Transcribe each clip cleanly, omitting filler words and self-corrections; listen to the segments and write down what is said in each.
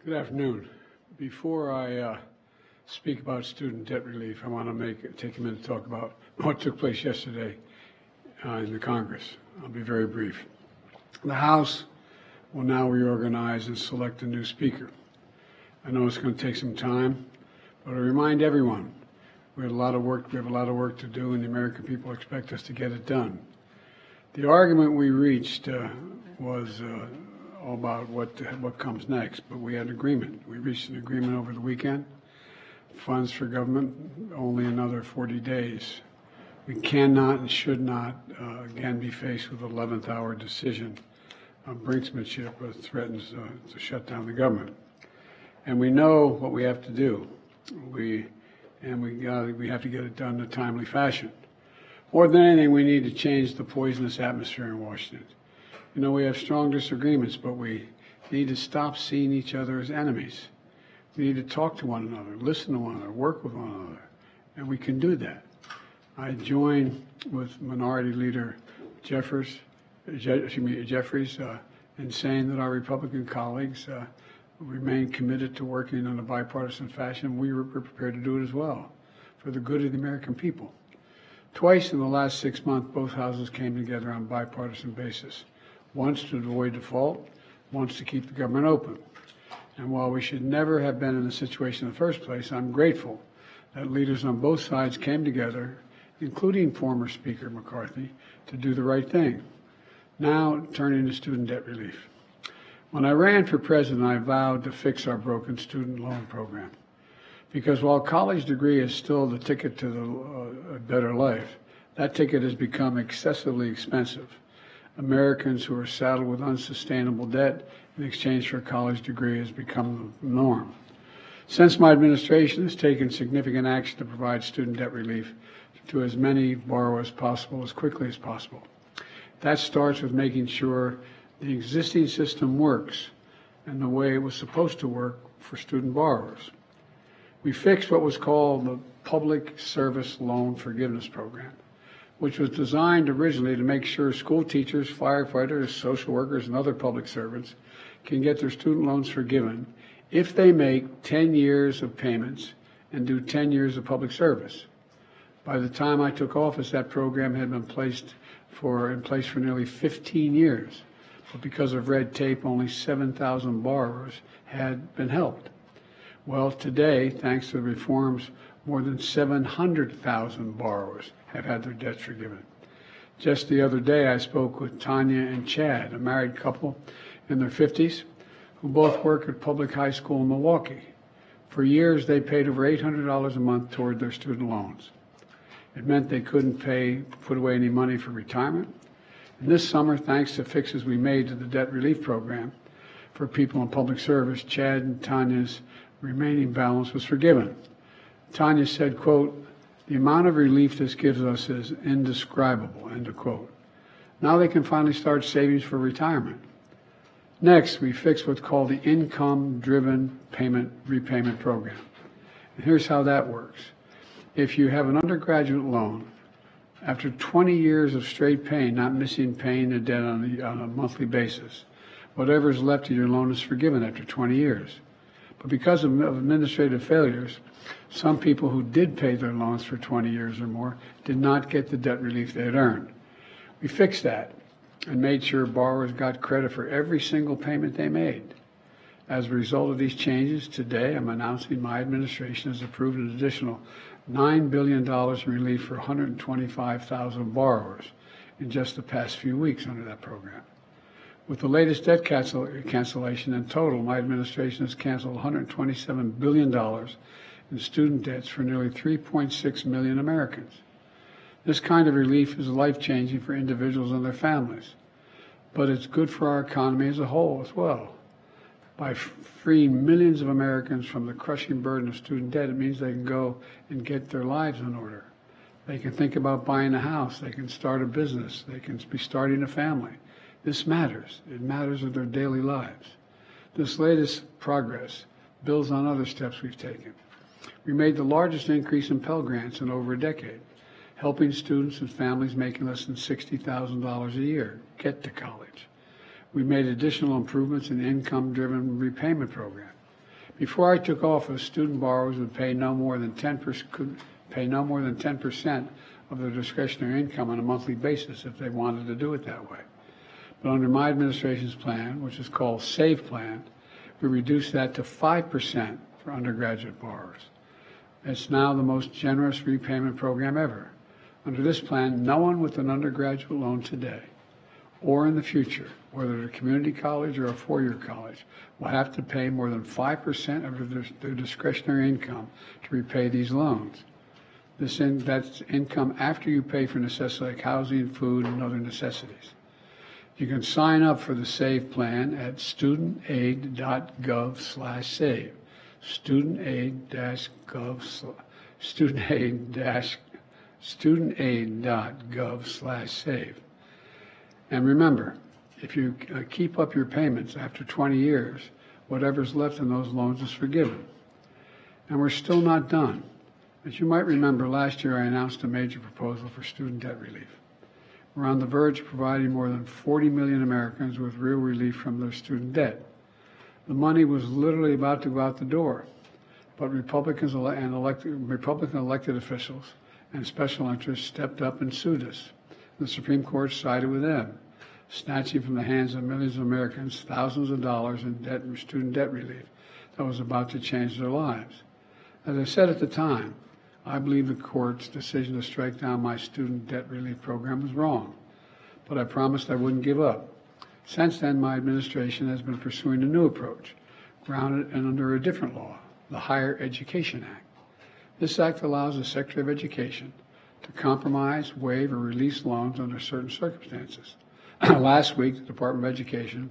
Good afternoon. Before I speak about student debt relief, I want to take a minute to talk about what took place yesterday in the Congress. I'll be very brief. The House will now reorganize and select a new speaker. I know it's going to take some time, but I remind everyone we have a lot of work to do, and the American people expect us to get it done. The argument we reached was all about what comes next, but we had an agreement. We reached an agreement over the weekend. Funds for government, only another 40 days. We cannot and should not again be faced with an 11th hour decision of brinksmanship that threatens to shut down the government. And we know what we have to do. We have to get it done in a timely fashion. More than anything, we need to change the poisonous atmosphere in Washington. You know, we have strong disagreements, but we need to stop seeing each other as enemies. We need to talk to one another, listen to one another, work with one another, and we can do that. I join with Minority Leader Jeffries in saying that our Republican colleagues remain committed to working in a bipartisan fashion. We were prepared to do it as well for the good of the American people. Twice in the last 6 months, both houses came together on a bipartisan basis. Once to avoid default, once to keep the government open. And while we should never have been in this situation in the first place, I'm grateful that leaders on both sides came together, including former Speaker McCarthy, to do the right thing. Now, turning to student debt relief. When I ran for president, I vowed to fix our broken student loan program. Because while a college degree is still the ticket to a better life, that ticket has become excessively expensive. Americans who are saddled with unsustainable debt in exchange for a college degree has become the norm. Since my administration has taken significant action to provide student debt relief to as many borrowers as possible as quickly as possible. That starts with making sure the existing system works and the way it was supposed to work for student borrowers. We fixed what was called the Public Service Loan Forgiveness Program, which was designed originally to make sure school teachers, firefighters, social workers, and other public servants can get their student loans forgiven if they make 10 years of payments and do 10 years of public service. By the time I took office, that program had been in place for nearly 15 years. But because of red tape, only 7,000 borrowers had been helped. Well, today, thanks to the reforms, more than 700,000 borrowers have had their debts forgiven. Just the other day, I spoke with Tanya and Chad, a married couple in their 50s, who both work at public high school in Milwaukee. For years, they paid over $800 a month toward their student loans. It meant they couldn't put away any money for retirement. And this summer, thanks to fixes we made to the debt relief program for people in public service, Chad and Tanya's remaining balance was forgiven. Tanya said, quote, "The amount of relief this gives us is indescribable," end of quote. Now they can finally start savings for retirement. Next, we fixed what's called the Income-Driven Repayment Program. And here's how that works. If you have an undergraduate loan, after 20 years of straight paying, not missing paying the debt on a monthly basis, whatever is left of your loan is forgiven after 20 years. But because of administrative failures, some people who did pay their loans for 20 years or more did not get the debt relief they had earned. We fixed that and made sure borrowers got credit for every single payment they made. As a result of these changes, today I'm announcing my administration has approved an additional $9 billion in relief for 125,000 borrowers in just the past few weeks under that program. With the latest debt cancellation in total, my administration has canceled $127 billion in student debts for nearly 3.6 million Americans. This kind of relief is life-changing for individuals and their families, but it's good for our economy as a whole as well. By freeing millions of Americans from the crushing burden of student debt, it means they can go and get their lives in order. They can think about buying a house. They can start a business. They can be starting a family. This matters. It matters in their daily lives. This latest progress builds on other steps we've taken. We made the largest increase in Pell Grants in over a decade, helping students and families making less than $60,000 a year get to college. We made additional improvements in the Income-Driven Repayment Program. Before I took office, student borrowers would pay no more than 10% of their discretionary income on a monthly basis if they wanted to do it that way. But under my administration's plan, which is called SAVE Plan, we reduced that to 5% for undergraduate borrowers. It's now the most generous repayment program ever. Under this plan, no one with an undergraduate loan today or in the future, whether at a community college or a four-year college, will have to pay more than 5% of their discretionary income to repay these loans. That's income after you pay for necessities like housing, food, and other necessities. You can sign up for the SAVE plan at studentaid.gov/save. studentaid.gov/save. And remember, if you keep up your payments after 20 years, whatever's left in those loans is forgiven. And we're still not done. As you might remember, last year I announced a major proposal for student debt relief. We're on the verge of providing more than 40 million Americans with real relief from their student debt. The money was literally about to go out the door, but Republican elected officials and special interests stepped up and sued us. The Supreme Court sided with them, snatching from the hands of millions of Americans thousands of dollars in debt and student debt relief that was about to change their lives. As I said at the time, I believe the court's decision to strike down my student debt relief program was wrong, but I promised I wouldn't give up. Since then, my administration has been pursuing a new approach, grounded and under a different law, the Higher Education Act. This act allows the Secretary of Education to compromise, waive, or release loans under certain circumstances. Last week, the Department of Education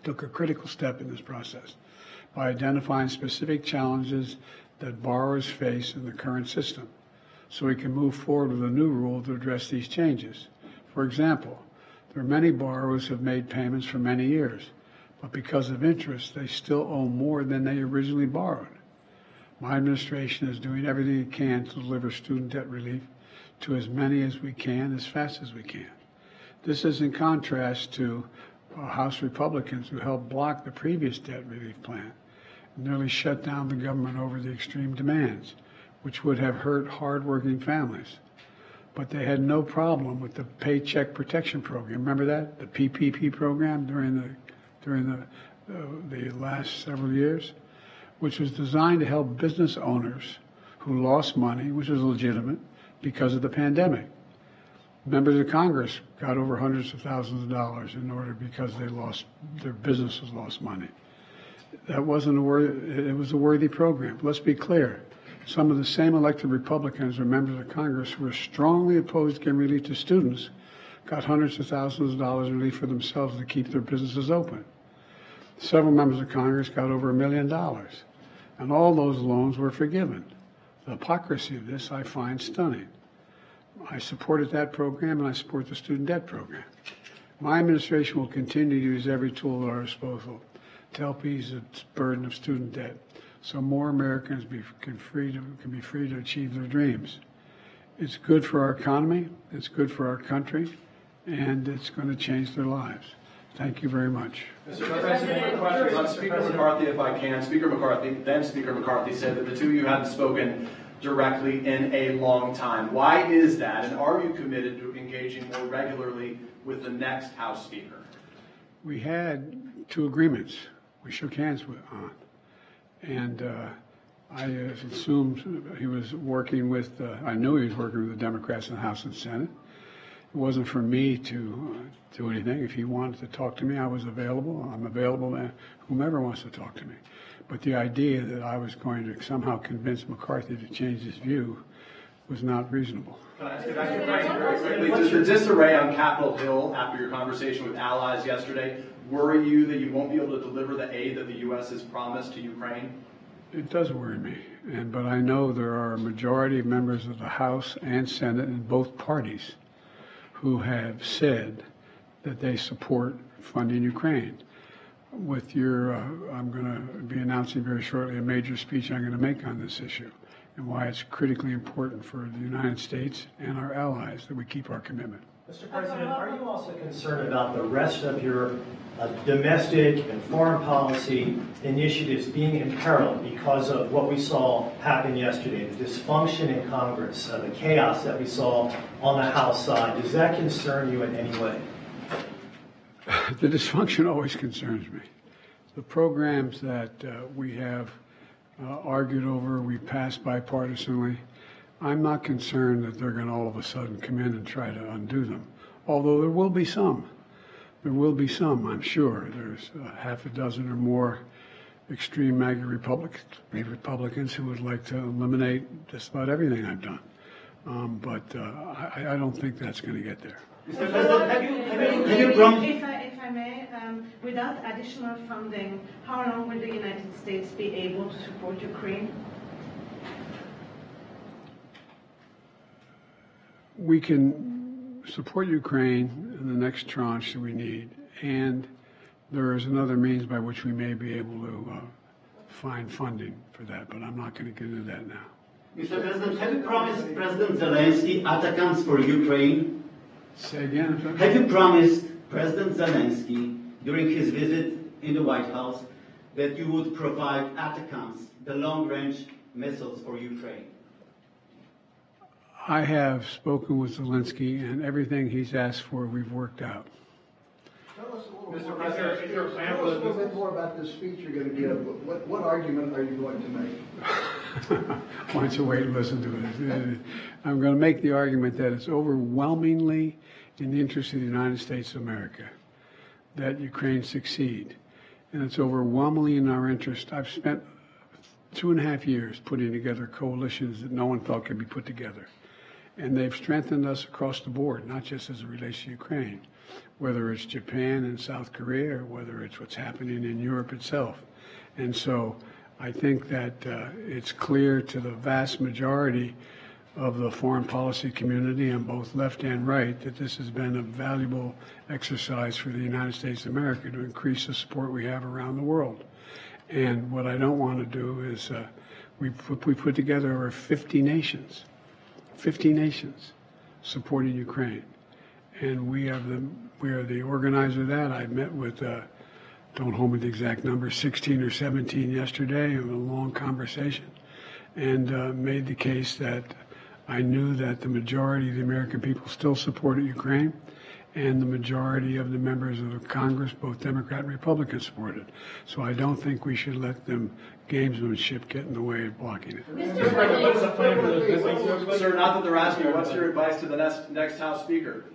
took a critical step in this process by identifying specific challenges that borrowers face in the current system, so we can move forward with a new rule to address these changes. For example, there are many borrowers who have made payments for many years, but because of interest, they still owe more than they originally borrowed. My administration is doing everything it can to deliver student debt relief to as many as we can, as fast as we can. This is in contrast to House Republicans who helped block the previous debt relief plan, nearly shut down the government over the extreme demands, which would have hurt hardworking families. But they had no problem with the Paycheck Protection Program. Remember that? The PPP program during the last several years, which was designed to help business owners who lost money, which was legitimate, because of the pandemic. Members of Congress got over hundreds of thousands of dollars because their businesses lost money. It was a worthy program. But let's be clear. Some of the same elected Republicans or members of Congress who were strongly opposed to giving relief to students got hundreds of thousands of dollars in relief for themselves to keep their businesses open. Several members of Congress got over $1 million, and all those loans were forgiven. The hypocrisy of this I find stunning. I supported that program, and I support the student debt program. My administration will continue to use every tool at our disposal to help ease the burden of student debt, so more Americans can be free to achieve their dreams. It's good for our economy, it's good for our country, and it's going to change their lives. Thank you very much. Mr. President, questions on Speaker McCarthy, if I can. Speaker McCarthy said that the two of you hadn't spoken directly in a long time. Why is that, and are you committed to engaging more regularly with the next House Speaker? We had two agreements we shook hands on, and I assumed he was working with, I knew he was working with the Democrats in the House and Senate. It wasn't for me to do anything. If he wanted to talk to me, I was available. I'm available to whomever wants to talk to me. But the idea that I was going to somehow convince McCarthy to change his view was not reasonable. Can I ask you very quickly, does the disarray on Capitol Hill after your conversation with allies yesterday worry you that you won't be able to deliver the aid that the U.S. has promised to Ukraine? It does worry me, but I know there are a majority of members of the House and Senate in both parties who have said that they support funding Ukraine. With your, I'm going to be announcing very shortly a major speech I'm going to make on this issue and why it's critically important for the United States and our allies that we keep our commitment. Mr. President, are you also concerned about the rest of your domestic and foreign policy initiatives being imperiled because of what we saw happen yesterday, the dysfunction in Congress, the chaos that we saw on the House side? Does that concern you in any way? The dysfunction always concerns me. The programs that we have argued over, we passed bipartisanly, I'm not concerned that they're going to all of a sudden come in and try to undo them, although there will be some. There will be some, I'm sure. There's half a dozen or more extreme MAGA Republicans who would like to eliminate just about everything I've done. But I don't think that's going to get there. Mr. President, have you promised? If I may, without additional funding, how long will the United States be able to support Ukraine? We can support Ukraine in the next tranche that we need, and there is another means by which we may be able to find funding for that, but I'm not going to get into that now. Mr. President, have you promised President Zelensky ATACMS for Ukraine? Say again? Have you promised President Zelensky during his visit in the White House that you would provide ATACMS, the long-range missiles for Ukraine? I have spoken with Zelensky, and everything he's asked for, we've worked out. Tell us a little bit more about this speech you're going to give. What argument are you going to make? Why don't you wait and listen to it? I'm going to make the argument that it's overwhelmingly in the interest of the United States of America that Ukraine succeed. And it's overwhelmingly in our interest. I've spent 2.5 years putting together coalitions that no one thought could be put together. And they've strengthened us across the board, not just as it relates to Ukraine, whether it's Japan and South Korea, or whether it's what's happening in Europe itself. And so I think that it's clear to the vast majority of the foreign policy community on both left and right that this has been a valuable exercise for the United States of America to increase the support we have around the world. And what I don't want to do is we put together over 50 nations supporting Ukraine. And we are the organizer of that. I met with, don't hold me the exact number, 16 or 17 yesterday, in a long conversation, and made the case that I knew that the majority of the American people still supported Ukraine, and the majority of the members of the Congress, both Democrat and Republican, supported. So I don't think we should let them gamesmanship get in the way of blocking it. Sir, not that they're asking you, what's your advice to the next House Speaker?